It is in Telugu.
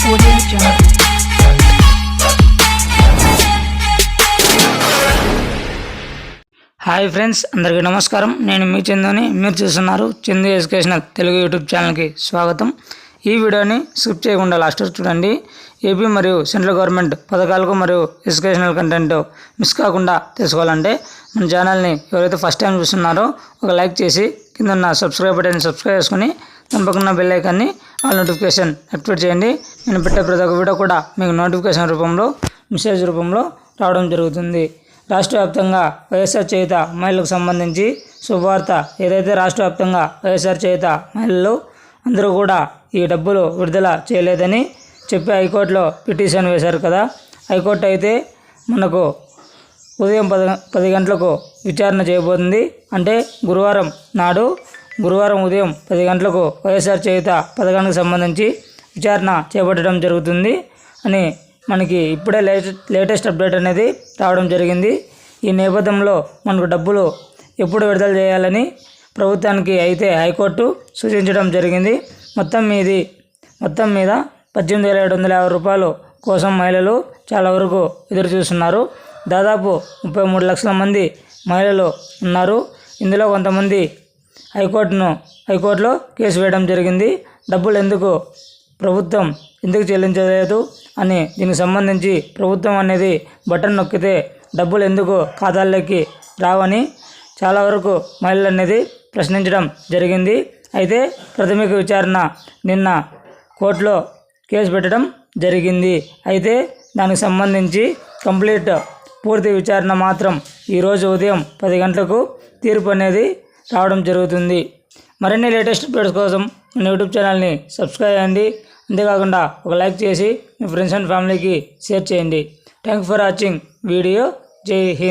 Audio Jungle. హాయ్ ఫ్రెండ్స్, అందరికీ నమస్కారం. నేను మీ చందుని. మీరు చూస్తున్నారు చందు ఎడ్యుకేషనల్ తెలుగు యూట్యూబ్ ఛానల్కి స్వాగతం. ఈ వీడియోని స్కిప్ చేయకుండా లాస్ట్ వరకు చూడండి. ఏపీ మరియు సెంట్రల్ గవర్నమెంట్ పథకాలకు మరియు ఎడ్యుకేషనల్ కంటెంట్ మిస్ కాకుండా తెలుసుకోవాలంటే మన ఛానల్ని ఎవరైతే ఫస్ట్ టైం చూస్తున్నారో ఒక లైక్ చేసి కింద ఉన్న సబ్స్క్రైబ్ బటన్ని సబ్స్క్రైబ్ చేసుకుని దాని పక్కన బెల్ ఐకాన్ని ఆల్ నోటిఫికేషన్ యాక్టివేట్ చేయండి. నేను పెట్టే ప్రతి ఒక్క వీడియో కూడా మీకు నోటిఫికేషన్ రూపంలో మెసేజ్ రూపంలో రావడం జరుగుతుంది. రాష్ట్ర వ్యాప్తంగా వైఎస్ఆర్ చేయుత మహిళలకు సంబంధించి శుభవార్త. ఏదైతే రాష్ట్ర వ్యాప్తంగా వైఎస్ఆర్ చేయుత మహిళలు అందరూ కూడా ఈ డబ్బులు విడుదల చేయలేదని చెప్పి హైకోర్టులో పిటిషన్ వేశారు కదా. హైకోర్టు అయితే మనకు ఉదయం 10 గంటలకు విచారణ చేయబోతుంది. అంటే గురువారం ఉదయం 10 గంటలకు వైఎస్ఆర్ చేయుత పథకానికి సంబంధించి విచారణ చేపట్టడం జరుగుతుంది అని మనకి ఇప్పుడే లేటెస్ట్ అప్డేట్ అనేది రావడం జరిగింది. ఈ నేపథ్యంలో మనకు డబ్బులు ఎప్పుడు విడుదల చేయాలని ప్రభుత్వానికి అయితే హైకోర్టు సూచించడం జరిగింది. మొత్తం మీద 18,750 రూపాయలు కోసం మహిళలు చాలా వరకు ఎదురు చూస్తున్నారు. దాదాపు 33 లక్షల మంది మహిళలు ఉన్నారు. ఇందులో కొంతమంది హైకోర్టులో కేసు వేయడం జరిగింది. డబ్బులు ప్రభుత్వం ఎందుకు చెల్లించలేదు అని దీనికి సంబంధించి ప్రభుత్వం అనేది బటన్ నొక్కితే డబ్బులు ఎందుకు ఖాతాల్లోకి రావని చాలా వరకు మహిళలు అనేది ప్రశ్నించడం జరిగింది. అయితే ప్రాథమిక విచారణ నిన్న కోర్టులో కేసు పెట్టడం జరిగింది. అయితే దానికి సంబంధించి పూర్తి విచారణ మాత్రం ఈరోజు ఉదయం 10 గంటలకు తీర్పు అనేది రావడం జరుగుతుంది. మరిన్ని లేటెస్ట్ అప్డేట్స్ కోసం మన యూట్యూబ్ ఛానల్ని సబ్స్క్రైబ్ చేయండి. అంతేకాకుండా ఒక లైక్ చేసి మీ ఫ్రెండ్స్ అండ్ ఫ్యామిలీకి షేర్ చేయండి. Thank for watching video. జై హింద్.